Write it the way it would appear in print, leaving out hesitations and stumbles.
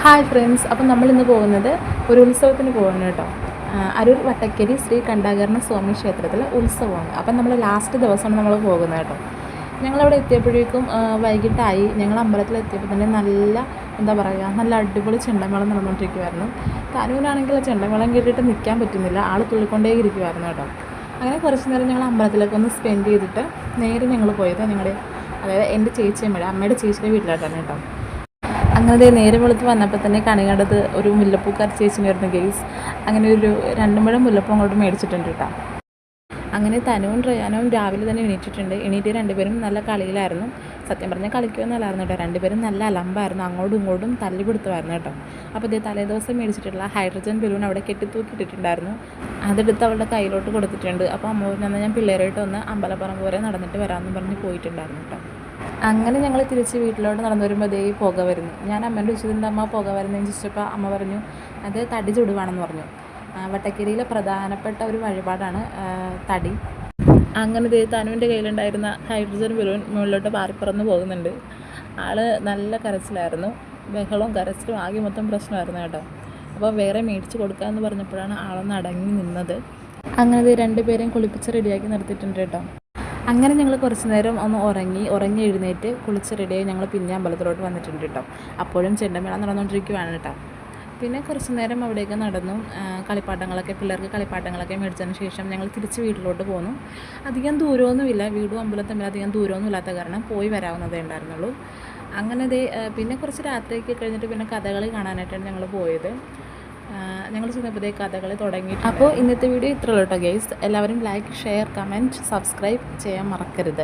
Hi friends, അപ്പം നമ്മളിന്ന് പോകുന്നത് ഒരു ഉത്സവത്തിന് പോകുന്നു കേട്ടോ. അരൂർ വട്ടക്കരി ശ്രീ കണ്ഠാകരണ സ്വാമി ക്ഷേത്രത്തിലെ ഉത്സവമാണ്. അപ്പം നമ്മൾ ലാസ്റ്റ് ദിവസമാണ് നമ്മൾ പോകുന്നത് കേട്ടോ. ഞങ്ങളവിടെ എത്തിയപ്പോഴേക്കും വൈകിട്ടായി. ഞങ്ങൾ അമ്പലത്തിലെത്തിയപ്പോൾ തന്നെ നല്ല അടിപൊളി ചെണ്ടമേളം നടന്നുകൊണ്ടിരിക്കുമായിരുന്നു. തനുവിനാണെങ്കിൽ ചെണ്ടമേളം കേട്ടിട്ട് നിൽക്കാൻ പറ്റുന്നില്ല, ആൾ തുള്ളിക്കൊണ്ടേ ഇരിക്കുമായിരുന്നു കേട്ടോ. അങ്ങനെ കുറച്ച് നേരം ഞങ്ങൾ അമ്പലത്തിലൊക്കെ ഒന്ന് സ്പെൻഡ് ചെയ്തിട്ട് നേരെ ഞങ്ങൾ പോയത് അതായത് എൻ്റെ അമ്മയുടെ ചേച്ചിയുടെ വീട്ടിലായിട്ടാണ് കേട്ടോ. അങ്ങനെ നേരെ വെളുത്ത് വന്നപ്പോൾ തന്നെ കണി കണ്ടത് ഒരു മുല്ലപ്പൂക്കാർ ചേച്ചിനായിരുന്നു ഗെയ്സ്. അങ്ങനെ ഒരു 2 മുഴം മുല്ലപ്പൂ അങ്ങോട്ട് മേടിച്ചിട്ടുണ്ട് കേട്ടോ. അങ്ങനെ തനുവും റയാനും രാവിലെ തന്നെ എണീറ്റ് 2 നല്ല കളിയിലായിരുന്നു. സത്യം പറഞ്ഞാൽ കളിക്കുമെന്നല്ലായിരുന്നു കേട്ടോ. 2 നല്ല അലമ്പായിരുന്നു, അങ്ങോട്ടും ഇങ്ങോട്ടും തല്ലിപിടുത്തമായിരുന്നു കേട്ടോ. അപ്പോൾ തലേദിവസം മേടിച്ചിട്ടുള്ള ഹൈഡ്രജൻ ബലൂൺ അവിടെ കെട്ടിത്തൂക്കിയിട്ടിട്ടുണ്ടായിരുന്നു. അതെടുത്ത് അവളുടെ കയ്യിലോട്ട് കൊടുത്തിട്ടുണ്ട്. അപ്പോൾ അമ്മ പറഞ്ഞാൽ ഞാൻ പിള്ളേരായിട്ട് ഒന്ന് അമ്പലപ്പുറം വരെ നടന്നിട്ട് വരാമെന്ന് പറഞ്ഞ് പോയിട്ടുണ്ടായിരുന്നു കേട്ടോ. അങ്ങനെ ഞങ്ങൾ തിരിച്ച് വീട്ടിലോട്ട് നടന്നു വരുമ്പോൾ പുക വരുന്നു. ഞാൻ അമ്മേൻ്റെ ചോദിച്ചതിൻ്റെ അമ്മ പുക വരുന്നതെന്ന് ചോദിച്ചപ്പോൾ അമ്മ പറഞ്ഞു അത് തടി ചുടുവാണെന്ന് പറഞ്ഞു. വട്ടക്കരിയിലെ പ്രധാനപ്പെട്ട ഒരു വഴിപാടാണ് തടി. അങ്ങനെ തനുവിൻ്റെ കയ്യിലുണ്ടായിരുന്ന ഹൈഡ്രജൻ ബലൂൺ മുകളിലോട്ട് പാറിപ്പറന്ന് പോകുന്നുണ്ട്. ആൾ നല്ല കരച്ചിലായിരുന്നു, ബഹളവും കരച്ചിലും ആകെ മൊത്തം പ്രശ്നമായിരുന്നു കേട്ടോ. അപ്പോൾ വേറെ മേടിച്ച് കൊടുക്കാമെന്ന് പറഞ്ഞപ്പോഴാണ് ആളൊന്ന് അടങ്ങി നിന്നത്. അങ്ങനെ 2 കുളിപ്പിച്ച് റെഡിയാക്കി നിർത്തിയിട്ടുണ്ട് കേട്ടോ. അങ്ങനെ ഞങ്ങൾ കുറച്ച് നേരം ഒന്ന് ഉറങ്ങി എഴുന്നേറ്റ് കുളിച്ച് റെഡിയായി ഞങ്ങൾ പിന്നെ അമ്പലത്തിലോട്ട് വന്നിട്ടുണ്ട് കേട്ടോ. അപ്പോഴും ചെണ്ടമേളം നടന്നുകൊണ്ടിരിക്കുകയാണ് കേട്ടോ. പിന്നെ കുറച്ച് നേരം അവിടെയൊക്കെ നടന്നു. പിള്ളേർക്ക് കളിപ്പാട്ടങ്ങളൊക്കെ മേടിച്ചതിന് ശേഷം ഞങ്ങൾ തിരിച്ച് വീട്ടിലോട്ട് പോന്നു. അധികം ദൂരമൊന്നുമില്ല, വീടും അമ്പലം തമ്മിൽ അധികം ദൂരമൊന്നും ഇല്ലാത്ത കാരണം പോയി വരാവുന്നതേ ഉണ്ടായിരുന്നുള്ളൂ. അങ്ങനെ പിന്നെ കുറച്ച് രാത്രിയൊക്കെ കഴിഞ്ഞിട്ട് പിന്നെ കഥകളി കാണാനായിട്ടാണ് ഞങ്ങൾ പോയത്. ഞങ്ങൾ ചെന്നപ്പോൾ കഥകളി തുടങ്ങി. അപ്പോൾ ഇന്നത്തെ വീഡിയോ ഇത്രയുള്ളൂ കേട്ടോ ഗൈസ്. എല്ലാവരും ലൈക്ക്, ഷെയർ, കമൻറ്റ്, സബ്സ്ക്രൈബ് ചെയ്യാൻ മറക്കരുത്.